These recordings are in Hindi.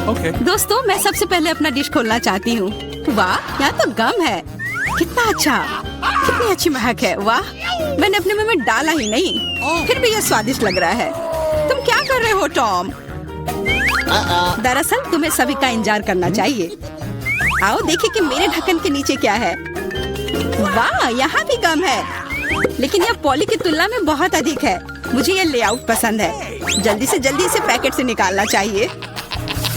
दोस्तों, मैं सबसे पहले अपना डिश खोलना चाहती हूँ। वाह, यहाँ तो गम है। कितना अच्छा, कितनी अच्छी महक है। वाह, मैंने अपने मुंह में डाला ही नहीं, फिर भी यह स्वादिष्ट लग रहा है। तुम क्या कर रहे हो टॉम? दरअसल तुम्हें सभी का इंतजार करना चाहिए। आओ देखें कि मेरे ढक्कन के नीचे क्या है। वाह, यहाँ भी गम है, लेकिन यह पॉली की तुलना में बहुत अधिक है। मुझे यह लेआउट पसंद है। जल्दी से जल्दी इसे पैकेट से निकालना चाहिए।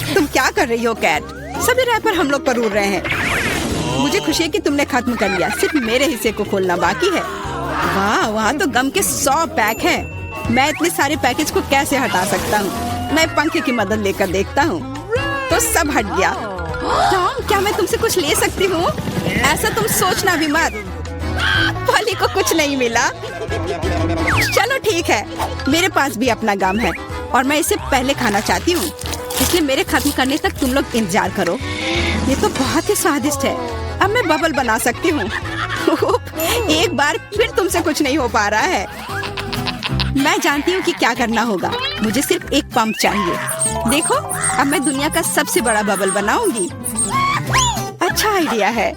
तुम क्या कर रही हो कैट? सभी रैपर हम लोग पर उड़ रहे हैं। मुझे खुशी है कि तुमने खत्म कर लिया। सिर्फ मेरे हिस्से को खोलना बाकी है। वाह, वहाँ तो गम के 100 पैक हैं। मैं इतने सारे पैकेज को कैसे हटा सकता हूँ? मैं पंखे की मदद लेकर देखता हूँ, तो सब हट गया। टॉम, क्या मैं तुमसे कुछ ले सकती हूँ? ऐसा तुम सोचना भी मत। पॉली को कुछ नहीं मिला। चलो ठीक है, मेरे पास भी अपना गम है और मैं इसे पहले खाना चाहती हूँ, इसलिए मेरे खत्म करने तक तुम लोग इंतजार करो। ये तो बहुत ही स्वादिष्ट है। अब मैं बबल बना सकती हूँ। एक बार फिर तुमसे कुछ नहीं हो पा रहा है। मैं जानती हूँ कि क्या करना होगा। मुझे सिर्फ एक पंप चाहिए। देखो, अब मैं दुनिया का सबसे बड़ा बबल बनाऊंगी। अच्छा आइडिया है।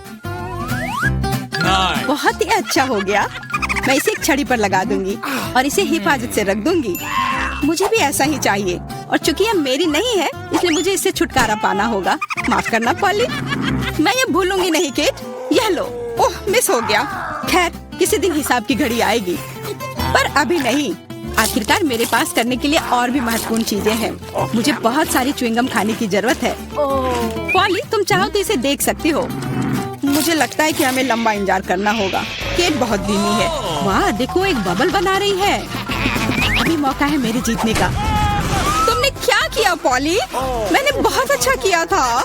बहुत ही अच्छा हो गया। मैं इसे एक छड़ी पर लगा दूंगी और इसे हिफाजत से रख दूंगी। मुझे भी ऐसा ही चाहिए, और चूंकि यह मेरी नहीं है, इसलिए मुझे इससे छुटकारा पाना होगा। माफ करना पॉली, मैं ये भूलूंगी नहीं केट। यह लो। ओह, मिस हो गया। खैर, किसी दिन हिसाब की घड़ी आएगी, पर अभी नहीं। आखिरकार मेरे पास करने के लिए और भी महत्वपूर्ण चीजें हैं। मुझे बहुत सारी च्युइंगम खाने की जरूरत है। पॉली, तुम चाहो तो इसे देख सकती हो। मुझे लगता है कि हमें लंबा इंतजार करना होगा। केट बहुत धीमी है। वाह, देखो, एक बबल बना रही है। अभी मौका है मेरे जीतने का। तुमने क्या किया पॉली? मैंने बहुत अच्छा किया था।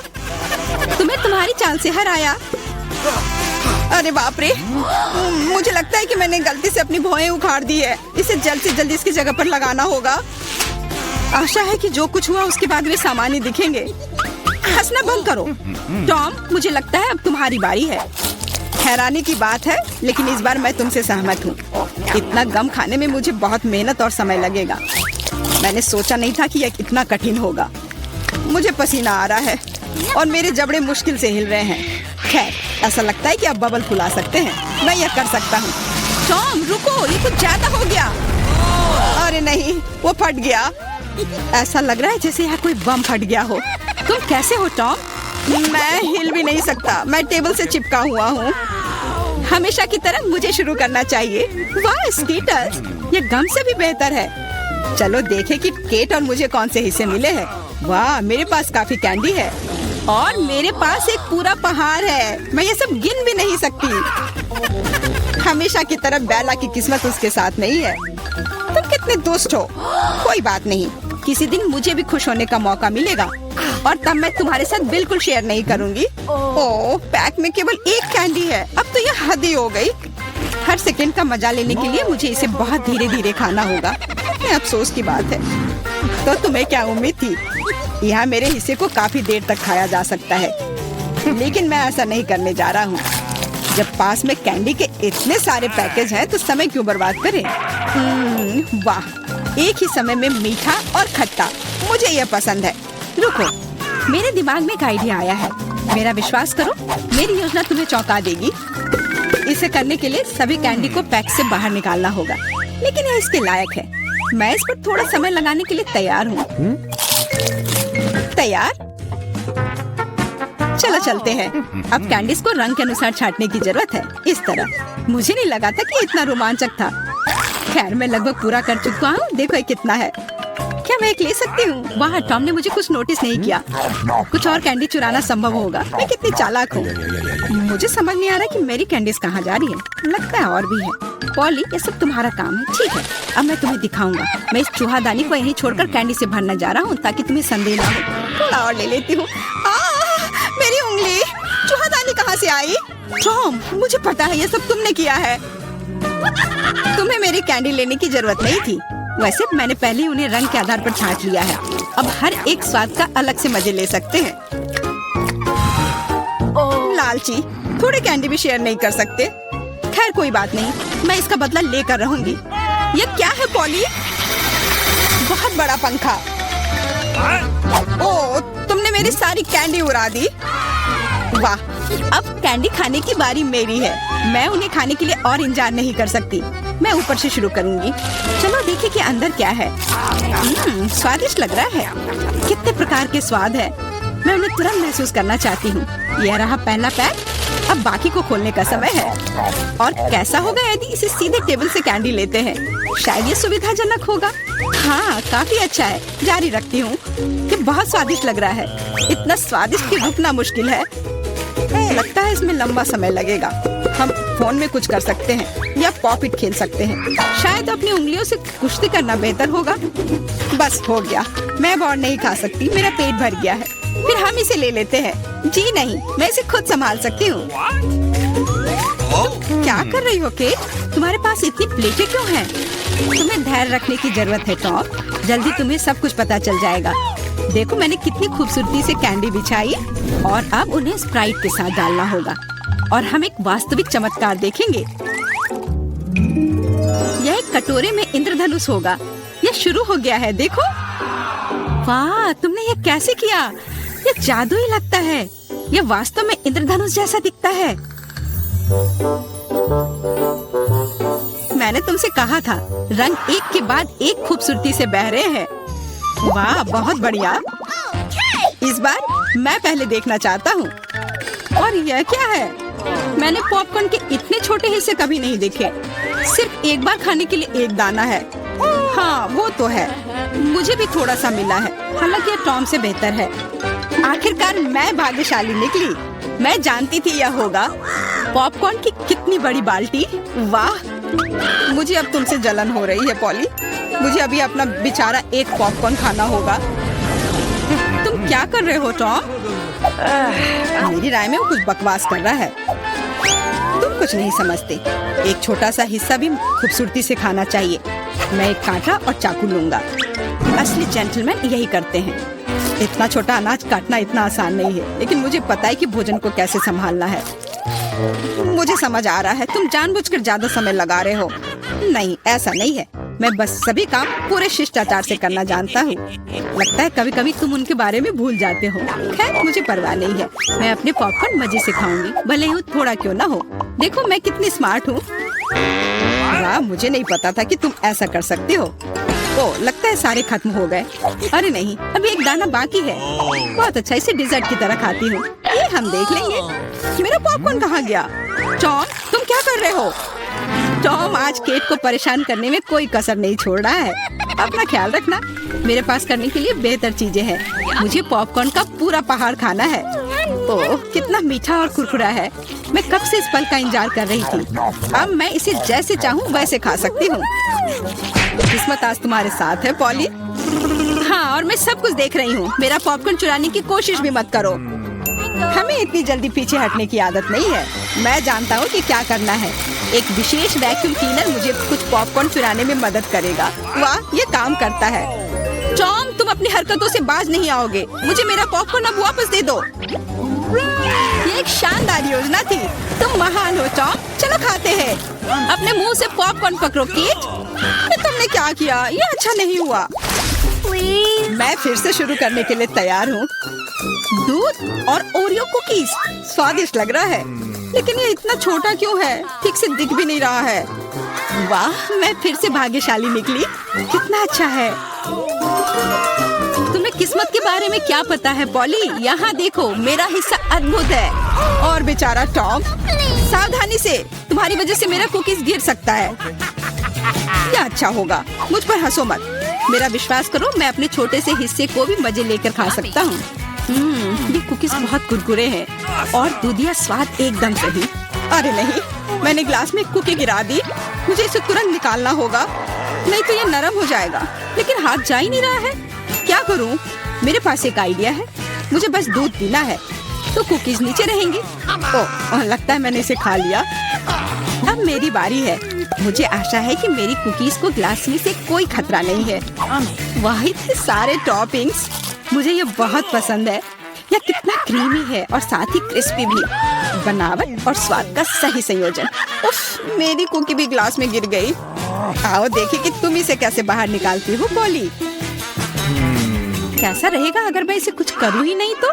तुम्हें तुम्हारी चाल से हराया। अरे बाप रे, मुझे लगता है कि मैंने गलती से अपनी भौहें उखाड़ दी है। इसे जल्द से जल्द इसकी जगह पर लगाना होगा। आशा है कि जो कुछ हुआ उसके बाद वे सामान्य दिखेंगे। हंसना बंद करो। टॉम, मुझे लगता है अब तुम्हारी बारी है। हैरानी की बात है, लेकिन इस बार मैं तुमसे सहमत हूँ। इतना गम खाने में मुझे बहुत मेहनत और समय लगेगा। मैंने सोचा नहीं था कि यह इतना कठिन होगा। मुझे पसीना आ रहा है और मेरे जबड़े मुश्किल से हिल रहे हैं। खैर, ऐसा लगता है कि अब बबल फुला सकते हैं। मैं यह कर सकता हूँ। टॉम, रुको, ये कुछ ज्यादा हो गया। अरे नहीं, वो फट गया। ऐसा लग रहा है जैसे यहाँ कोई बम फट गया हो। तुम कैसे हो टॉम? मैं हिल भी नहीं सकता। मैं टेबल से चिपका हुआ हूँ। हमेशा की तरह मुझे शुरू करना चाहिए। वाह स्कीटर्स, ये गम से भी बेहतर है। चलो देखें कि केट और मुझे कौन से हिस्से मिले हैं। वाह, मेरे पास काफी कैंडी है और मेरे पास एक पूरा पहाड़ है। मैं ये सब गिन भी नहीं सकती। हमेशा की तरह बेला की किस्मत उसके साथ नहीं है। तुम कितने दुष्ट हो। कोई बात नहीं, किसी दिन मुझे भी खुश होने का मौका मिलेगा और तब मैं तुम्हारे साथ बिल्कुल शेयर नहीं करूंगी। ओह, पैक में केवल एक कैंडी है। अब तो यह हद ही हो गई। हर सेकंड का मजा लेने के लिए मुझे इसे बहुत धीरे धीरे खाना होगा। अफसोस की बात है। तो तुम्हें क्या उम्मीद थी? यहाँ मेरे हिस्से को काफी देर तक खाया जा सकता है, लेकिन मैं ऐसा नहीं करने जा रहा हूँ। जब पास में कैंडी के इतने सारे पैकेज हैं, तो समय क्यों बर्बाद करें? वाह, एक ही समय में मीठा और खट्टा, मुझे यह पसंद है। रुको, मेरे दिमाग में एक आइडिया आया है। मेरा विश्वास करो, मेरी योजना तुम्हें चौंका देगी। इसे करने के लिए सभी कैंडी को पैक से बाहर निकालना होगा, लेकिन यह इसके लायक है। मैं इस पर थोड़ा समय लगाने के लिए तैयार हूँ। तैयार? चलो चलते हैं। अब कैंडीज को रंग के अनुसार छांटने की जरूरत है। इस तरह। मुझे नहीं लगा था कि इतना रोमांचक था। खैर, मैं लगभग पूरा कर चुका हूँ। देखो ये कितना है। क्या मैं एक ले सकती हूँ? वाह, टॉम ने मुझे कुछ नोटिस नहीं किया। कुछ और कैंडी चुराना संभव होगा। मैं कितनी चालाक हूँ। मुझे समझ नहीं आ रहा कि मेरी कैंडीज कहाँ जा रही है। लगता है और भी है। पॉली, ये सब तुम्हारा काम है। ठीक है, अब मैं तुम्हें दिखाऊंगा। मैं इस चूहादानी को यहीं छोड़कर कैंडी से भरने जा रहा हूँ, ताकि तुम्हें संदेह ना हो। थोड़ा और ले लेती हूँ। मेरी उंगली! चूहादानी कहाँ से आई? टॉम, मुझे पता है ये सब तुमने किया है। तुम्हें मेरी कैंडी लेने की जरूरत नहीं थी। वैसे मैंने पहले ही उन्हें रंग के आधार पर छांट लिया है। अब हर एक स्वाद का अलग से मजे ले सकते हैं। लालची, थोड़े कैंडी भी शेयर नहीं कर सकते। खैर कोई बात नहीं, मैं इसका बदला लेकर रहूंगी। ये क्या है पॉली? बहुत बड़ा पंखा। ओह, तुमने मेरी मैंने सारी कैंडी उड़ा दी। वाह, अब कैंडी खाने की बारी मेरी है। मैं उन्हें खाने के लिए और इंतजार नहीं कर सकती। मैं ऊपर से शुरू करूंगी। चलो देखिए कि अंदर क्या है। स्वादिष्ट लग रहा है। कितने प्रकार के स्वाद है। मैं उन्हें तुरंत महसूस करना चाहती हूँ। यह रहा पहला पैक। अब बाकी को खोलने का समय है। और कैसा होगा यदि इसे सीधे टेबल से कैंडी लेते हैं? शायद ये सुविधाजनक होगा। हाँ, काफी अच्छा है। जारी रखती हूँ। ये बहुत स्वादिष्ट लग रहा है। इतना स्वादिष्ट कि रुकना मुश्किल है। लगता है इसमें लंबा समय लगेगा। हम फोन में कुछ कर सकते हैं या पॉपिट खेल सकते हैं। शायद अपनी उंगलियों से कुश्ती करना बेहतर होगा। बस हो गया। मैं अब और नहीं खा सकती। मेरा पेट भर गया है। फिर हम इसे ले लेते हैं। जी नहीं, मैं इसे खुद संभाल सकती हूँ। क्या कर रही हो केट? तुम्हारे पास इतनी प्लेटें क्यों हैं? तुम्हें धैर्य रखने की जरूरत है टॉम। जल्दी तुम्हें सब कुछ पता चल जाएगा। देखो मैंने कितनी खूबसूरती से कैंडी बिछाई और अब उन्हें स्प्राइट के साथ डालना होगा और हम एक वास्तविक चमत्कार देखेंगे। यह एक कटोरे में इंद्रधनुष होगा। यह शुरू हो गया है। देखो, वाह, तुमने यह कैसे किया? यह जादू ही लगता है। यह वास्तव में इंद्रधनुष जैसा दिखता है। मैंने तुमसे कहा था, रंग एक के बाद एक खूबसूरती से बह रहे हैं। वाह, बहुत बढ़िया। इस बार मैं पहले देखना चाहता हूँ। और यह क्या है? मैंने पॉपकॉर्न के इतने छोटे हिस्से कभी नहीं देखे। सिर्फ एक बार खाने के लिए एक दाना है। हाँ, वो तो है। मुझे भी थोड़ा सा मिला है। हालांकि यह टॉम से बेहतर है। आखिरकार मैं भाग्यशाली निकली। मैं जानती थी यह होगा। पॉपकॉर्न की कितनी बड़ी बाल्टी। वाह, मुझे अब तुमसे जलन हो रही है पॉली। मुझे अभी अपना बेचारा एक पॉपकॉर्न खाना होगा। तुम क्या कर रहे हो टॉम? मेरी राय में वो कुछ बकवास कर रहा है। तुम कुछ नहीं समझते। एक छोटा सा हिस्सा भी खूबसूरती से खाना चाहिए। मैं एक कांटा और चाकू लूंगा। असली जेंटलमैन यही करते हैं। इतना छोटा अनाज काटना इतना आसान नहीं है, लेकिन मुझे पता है कि भोजन को कैसे संभालना है। मुझे समझ आ रहा है, तुम जानबूझकर ज्यादा समय लगा रहे हो। नहीं, ऐसा नहीं है। मैं बस सभी काम पूरे शिष्टाचार से करना जानता हूँ। लगता है कभी कभी तुम उनके बारे में भूल जाते हो। खैर, मुझे परवाह नहीं है। मैं अपने पॉपकॉर्न मजे से खाऊंगी, भले ही थोड़ा क्यों ना हो। देखो मैं कितनी स्मार्ट हूँ। वाह, मुझे नहीं पता था कि तुम ऐसा कर सकते हो। ओह, लगता है सारे खत्म हो गए। अरे नहीं, अभी एक दाना बाकी है। बहुत अच्छा, इसे डिजर्ट की तरह खाती हूँ। ये हम देख लेंगे। मेरा पॉपकॉर्न कहाँ गया? टॉम, तुम क्या कर रहे हो? टॉम आज केट को परेशान करने में कोई कसर नहीं छोड़ रहा है। अपना ख्याल रखना। मेरे पास करने के लिए बेहतर चीजें हैं। मुझे पॉपकॉर्न का पूरा पहाड़ खाना है। ओह, कितना मीठा और कुरकुरा है। मैं कब से इस पल का इंतजार कर रही थी। अब मैं इसे जैसे चाहूँ वैसे खा सकती हूँ। किस्मत आज तुम्हारे साथ है पॉली। हाँ, और मैं सब कुछ देख रही हूँ। मेरा पॉपकॉर्न चुराने की कोशिश भी मत करो। हमें इतनी जल्दी पीछे हटने की आदत नहीं है। मैं जानता हूँ कि क्या करना है। एक विशेष वैक्यूम क्लीनर मुझे कुछ पॉपकॉर्न चुराने में मदद करेगा। वाह, ये काम करता है। टॉम, तुम अपनी हरकतों से बाज नहीं आओगे। मुझे मेरा पॉपकॉर्न अब वापस दे दो। ये एक शानदार योजना थी। तुम महान हो टॉम। चलो खाते हैं। अपने मुंह से पॉपकॉर्न पकड़ो केट। तुमने क्या किया? ये अच्छा नहीं हुआ। मैं फिर से शुरू करने के लिए तैयार हूँ। दूध और ओरियो कुकीज, स्वादिष्ट लग रहा है, लेकिन ये इतना छोटा क्यों है? ठीक से दिख भी नहीं रहा है। वाह, मैं फिर से भाग्यशाली निकली। कितना अच्छा है। तुम्हें किस्मत के बारे में क्या पता है पॉली? यहाँ देखो, मेरा हिस्सा अद्भुत है। और बेचारा टॉम, सावधानी से, तुम्हारी वजह से मेरा कुकीज गिर सकता है। क्या अच्छा होगा। मुझ पर हंसो मत। मेरा विश्वास करो, मैं अपने छोटे से हिस्से को भी मजे लेकर खा सकता हूँ। ये कुकीज बहुत कुरकुरे हैं और दूधिया स्वाद एकदम सही। अरे नहीं, मैंने ग्लास में कुकी गिरा दी। मुझे इसे तुरंत निकालना होगा, नहीं तो ये नरम हो जाएगा। लेकिन हाथ जा ही नहीं रहा है। क्या करूँ? मेरे पास एक आइडिया है। मुझे बस दूध पीना है, तो कुकीज नीचे रहेंगी। ओह, लगता है मैंने इसे खा लिया। अब मेरी बारी है। मुझे आशा है कि मेरी कुकीज को ग्लास में से कोई खतरा नहीं है। वाह, इतने सारे टॉपिंग्स। मुझे ये बहुत पसंद है। यह कितना क्रीमी है और साथ ही क्रिस्पी भी। बनावट और स्वाद का सही संयोजन। उफ, मेरी कुकी भी ग्लास में गिर गई। आओ देखें कि तुम इसे कैसे बाहर निकालती हो पॉली। कैसा रहेगा अगर मैं इसे कुछ करूँ ही नहीं तो?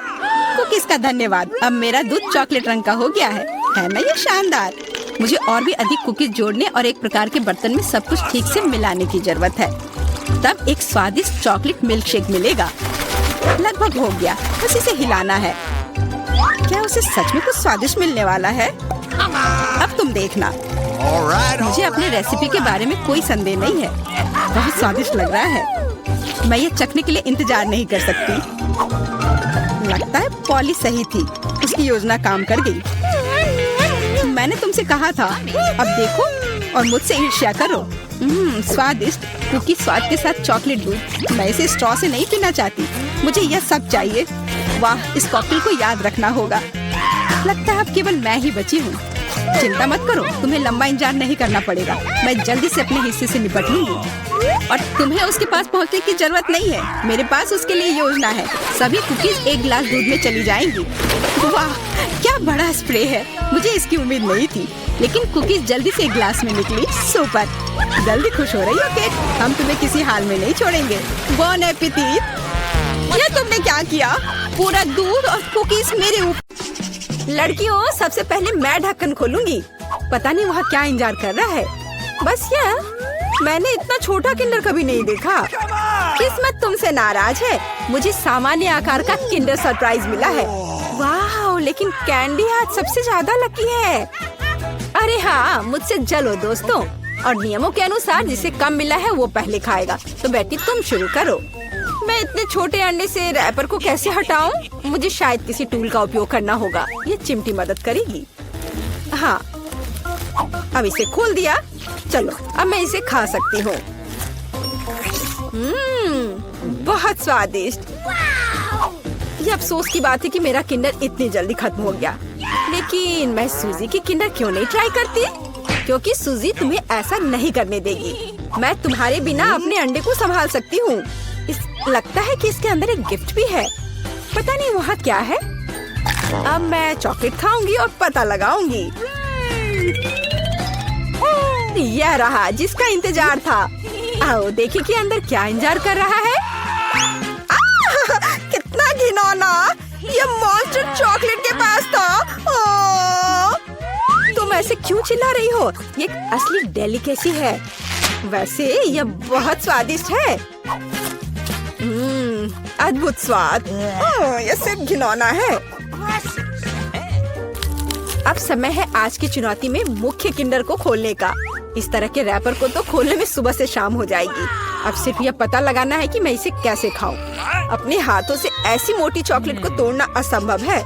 कुकीज का धन्यवाद, अब मेरा दूध चॉकलेट रंग का हो गया है ना ये शानदार। मुझे और भी अधिक कुकीज जोड़ने और एक प्रकार के बर्तन में सब कुछ ठीक से मिलाने की जरूरत है, तब एक स्वादिष्ट चॉकलेट मिल्क शेक मिलेगा। लगभग हो गया, बस इसे हिलाना है। क्या उसे सच में कुछ स्वादिष्ट मिलने वाला है? अब तुम देखना। मुझे अपने रेसिपी के बारे में कोई संदेह नहीं है, बहुत स्वादिष्ट लग रहा है। मैं ये चखने के लिए इंतजार नहीं कर सकती। लगता है पॉली सही थी, उसकी योजना काम कर गई। मैंने तुमसे कहा था, अब देखो और मुझसे ईर्ष्या करो। स्वादिष्ट कुकी स्वाद के साथ चॉकलेट दूध। मैं इसे स्ट्रॉ से नहीं पीना चाहती, मुझे यह सब चाहिए। वाह, इस कॉकटेल को याद रखना होगा। लगता है अब केवल मैं ही बची हूँ। चिंता मत करो, तुम्हें लंबा इंतजार नहीं करना पड़ेगा। मैं जल्दी से अपने हिस्से से निपट लूंगी और तुम्हें उसके पास पहुंचने की जरूरत नहीं है। मेरे पास उसके लिए योजना है। सभी कुकीज एक गिलास दूध में चली जाएंगी। वाह, क्या बड़ा स्प्रे है, मुझे इसकी उम्मीद नहीं थी, लेकिन कुकीज जल्दी से एक गिलास में निकली। सुपर, जल्दी खुश हो रही हो केट, हम तुम्हें किसी हाल में नहीं छोड़ेंगे। बॉन एपेटिट। ये तुमने क्या किया? पूरा दूध और कुकीज मेरे ऊपर। लड़कियों, सबसे पहले मैं ढक्कन खोलूंगी। पता नहीं वहाँ क्या इंतजार कर रहा है। बस यह, मैंने इतना छोटा किंडर कभी नहीं देखा। किस्मत तुमसे नाराज है, मुझे सामान्य आकार का किंडर सरप्राइज मिला है। वाह, लेकिन कैंडी आज सबसे ज्यादा लकी है। अरे हाँ, मुझसे जलो दोस्तों, और नियमों के अनुसार जिसे कम मिला है वो पहले खाएगा। तो बेटी तुम शुरू करो। मैं इतने छोटे अंडे से रैपर को कैसे हटाऊं? मुझे शायद किसी टूल का उपयोग करना होगा। ये चिमटी मदद करेगी। हाँ, अब इसे खोल दिया। चलो, अब मैं इसे खा सकती हूँ। बहुत स्वादिष्ट। ये अफसोस की बात है कि मेरा किंडर इतनी जल्दी खत्म हो गया। लेकिन मैं सूजी की किंडर क्यों नहीं ट्राई करती? क्योंकि सूजी तुम्हें ऐसा नहीं करने देगी। मैं तुम्हारे बिना अपने अंडे को संभाल सकती हूँ। लगता है कि इसके अंदर एक गिफ्ट भी है, पता नहीं वहाँ क्या है। अब मैं चॉकलेट खाऊंगी और पता लगाऊंगी। यह रहा जिसका इंतजार था। आओ देखिए कि अंदर क्या इंतजार कर रहा है। कितना घिनौना, ये मॉन्स्टर चॉकलेट के पास था। तुम ऐसे क्यों चिल्ला रही हो? ये असली डेलिकेसी है। वैसे यह बहुत स्वादिष्ट है। अद्भुत स्वाद। यह सिर्फ घिनौना है। अब समय है आज की चुनौती में मुख्य किंडर को खोलने का। इस तरह के रैपर को तो खोलने में सुबह से शाम हो जाएगी। अब सिर्फ यह पता लगाना है कि मैं इसे कैसे खाऊं। अपने हाथों से ऐसी मोटी चॉकलेट को तोड़ना असंभव है।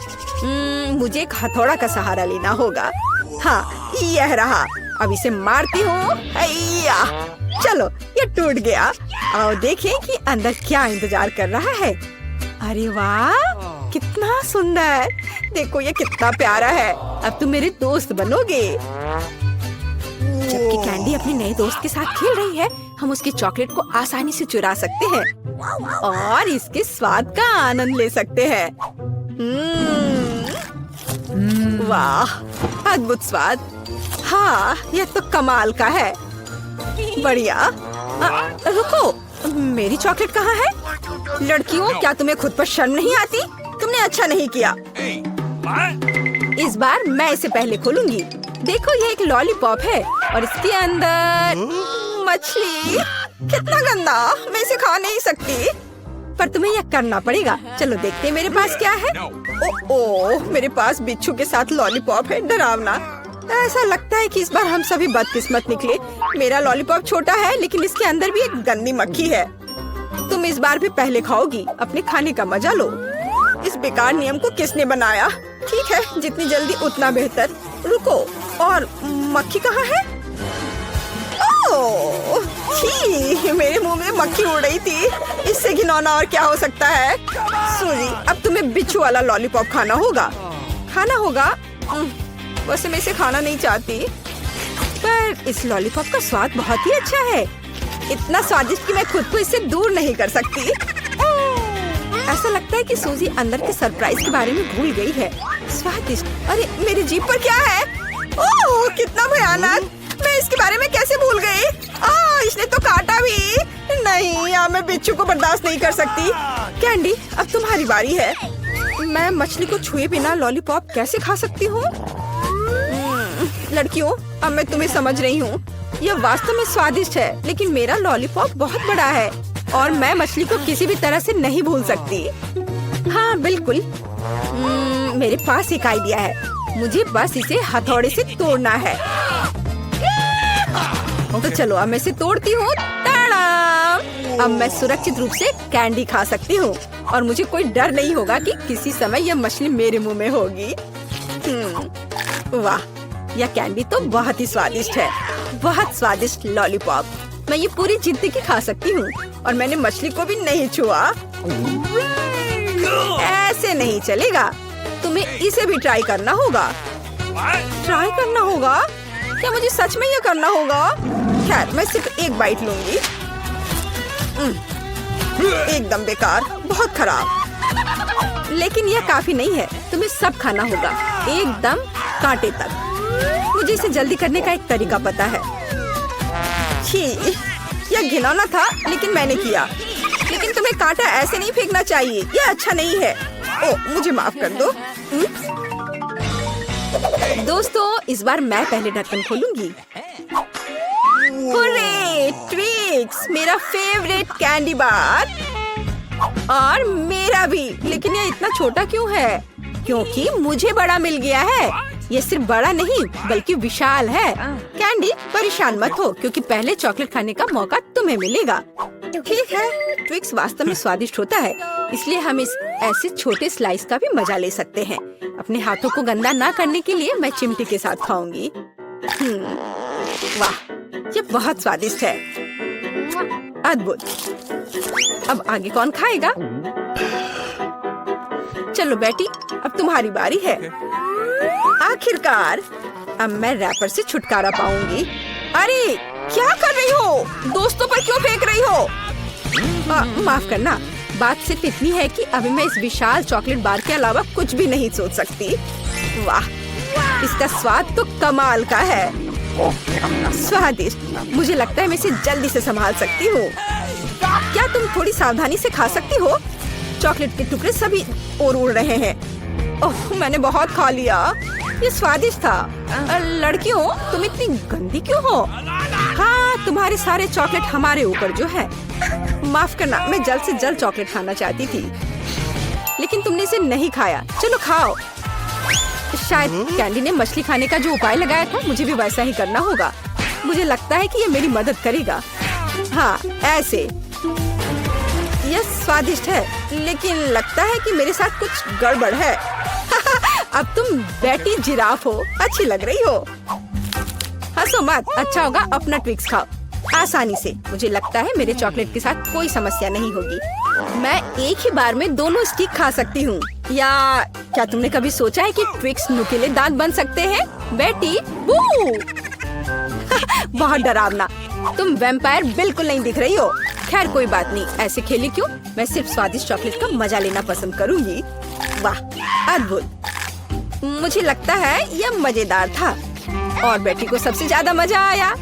मुझे एक हथौड़ा का सहारा लेना होगा। हाँ, यह रहा। अब इसे मारती हूँ। चलो, ये टूट गया। आओ देखें कि अंदर क्या इंतजार कर रहा है। अरे वाह, कितना सुंदर। देखो ये कितना प्यारा है। अब तुम मेरे दोस्त बनोगे। जबकि कैंडी अपने नए दोस्त के साथ खेल रही है, हम उसकी चॉकलेट को आसानी से चुरा सकते हैं और इसके स्वाद का आनंद ले सकते हैं। वाह, अद्भुत स्वाद। हाँ, यह तो कमाल का है। बढ़िया। रुको, मेरी चॉकलेट कहाँ है? लड़कियों, क्या तुम्हें खुद पर शर्म नहीं आती? तुमने अच्छा नहीं किया। इस बार मैं इसे पहले खोलूंगी। देखो, ये एक लॉलीपॉप है और इसके अंदर मछली। कितना गंदा, मैं इसे खा नहीं सकती। पर तुम्हें यह करना पड़ेगा। चलो देखते हैं मेरे पास क्या है। ओह, मेरे पास बिच्छू के साथ लॉलीपॉप है। डरावना। ऐसा लगता है कि इस बार हम सभी बदकिस्मत निकले। मेरा लॉलीपॉप छोटा है, लेकिन इसके अंदर भी एक गंदी मक्खी है। तुम इस बार भी पहले खाओगी। अपने खाने का मजा लो। इस बेकार नियम को किसने बनाया? ठीक है, जितनी जल्दी उतना बेहतर। रुको, और मक्खी कहाँ है? ओह, छी, मेरे मुंह में मक्खी उड़ रही थी। इससे घिनौना और क्या हो सकता है? सूजी, अब तुम्हें बिच्छू वाला लॉलीपॉप खाना होगा। वैसे मैं इसे खाना नहीं चाहती, पर इस लॉलीपॉप का स्वाद बहुत ही अच्छा है। इतना स्वादिष्ट कि मैं खुद को इससे दूर नहीं कर सकती। ऐसा लगता है कि सूजी अंदर के सरप्राइज के बारे में भूल गई है। स्वादिष्ट। अरे मेरी जीभ पर क्या है? ओह, कितना भयानक। मैं इसके बारे में कैसे भूल गई? इसने तो काटा भी। नहीं, अब मैं बिच्छू को बर्दाश्त नहीं कर सकती। कैंडी, अब तुम्हारी बारी है। मैं मछली को छुए बिना लॉलीपॉप कैसे खा सकती हूँ? लड़कियों, अब मैं तुम्हें समझ रही हूँ। यह वास्तव में स्वादिष्ट है, लेकिन मेरा लॉलीपॉप बहुत बड़ा है और मैं मछली को किसी भी तरह से नहीं भूल सकती। हाँ बिल्कुल। मेरे पास एक आइडिया है। मुझे बस इसे हथौड़े से तोड़ना है। तो चलो, अब मैं इसे तोड़ती हूँ। अब मैं सुरक्षित रूप से कैंडी खा सकती हूँ और मुझे कोई डर नहीं होगा कि किसी समय यह मछली मेरे मुंह में होगी। वाह, यह कैंडी तो बहुत ही स्वादिष्ट है। बहुत स्वादिष्ट लॉलीपॉप। मैं ये पूरी जिंदगी खा सकती हूँ और मैंने मछली को भी नहीं छुआ। ऐसे नहीं चलेगा। तुम्हें इसे भी ट्राई करना होगा। ट्राई करना होगा? क्या मुझे सच में ये करना होगा? खैर, मैं सिर्फ एक बाइट लूंगी। एकदम बेकार, बहुत खराब। लेकिन यह काफी नहीं है, तुम्हें सब खाना होगा, एकदम कांटे तक। मुझे इसे जल्दी करने का एक तरीका पता है। छी, यह घिनौना था, लेकिन मैंने किया। लेकिन तुम्हें कांटा ऐसे नहीं फेंकना चाहिए, यह अच्छा नहीं है। ओह, मुझे माफ कर दो। दोस्तों, इस बार मैं पहले ढक्कन खोलूंगी। हुर्रे, ट्विक्स, मेरा फेवरेट कैंडी बार। और मेरा भी। लेकिन ये इतना छोटा क्यों है? क्योंकि मुझे बड़ा मिल गया है। ये सिर्फ बड़ा नहीं बल्कि विशाल है। कैंडी, परेशान मत हो, क्योंकि पहले चॉकलेट खाने का मौका तुम्हें मिलेगा। ठीक है, ट्विक्स वास्तव में स्वादिष्ट होता है, इसलिए हम इस ऐसे छोटे स्लाइस का भी मजा ले सकते हैं। अपने हाथों को गंदा ना करने के लिए मैं चिमटी के साथ खाऊंगी। वाह, ये बहुत स्वादिष्ट है। अद्भुत। अब आगे कौन खाएगा? चलो बेटी, अब तुम्हारी बारी है। आखिरकार अब मैं रैपर से छुटकारा पाऊंगी। अरे, क्या कर रही हो? दोस्तों पर क्यों फेंक रही हो? माफ करना, बात सिर्फ इतनी है कि अभी मैं इस विशाल चॉकलेट बार के अलावा कुछ भी नहीं सोच सकती। वाह, इसका स्वाद तो कमाल का है। स्वादिष्ट। मुझे लगता है मैं इसे जल्दी से संभाल सकती हूँ। क्या तुम थोड़ी सावधानी से खा सकती हो? चॉकलेट के टुकड़े सभी और उड़ रहे हैं। ओह, मैंने बहुत खा लिया। ये स्वादिष्ट था। लड़कियों, तुम इतनी गंदी क्यों हो? हाँ, तुम्हारे सारे चॉकलेट हमारे ऊपर जो है। माफ करना, मैं जल्द से जल्द चॉकलेट खाना चाहती थी, लेकिन तुमने इसे नहीं खाया। चलो खाओ। शायद कैंडी ने मछली खाने का जो उपाय लगाया था, मुझे भी वैसा ही करना होगा। मुझे लगता है कि ये मेरी मदद करेगा। हाँ, ऐसे। यह स्वादिष्ट है, लेकिन लगता है कि मेरे साथ कुछ गड़बड़ है। अब तुम बेटी जिराफ हो, अच्छी लग रही हो। हंसो मत, अच्छा होगा अपना ट्विक्स खाओ आसानी से। मुझे लगता है मेरे चॉकलेट के साथ कोई समस्या नहीं होगी। मैं एक ही बार में दोनों स्टिक खा सकती हूँ। या क्या तुमने कभी सोचा है कि ट्विक्स नुकीले दांत बन सकते हैं? बेटी, बहुत डरावना। तुम वैम्पायर बिल्कुल नहीं दिख रही हो। खैर कोई बात नहीं, ऐसे खेली क्यों? मैं सिर्फ स्वादिष्ट चॉकलेट का मजा लेना पसंद करूंगी। वाह, अद्भुत। मुझे लगता है यह मजेदार था और बेटी को सबसे ज्यादा मजा आया।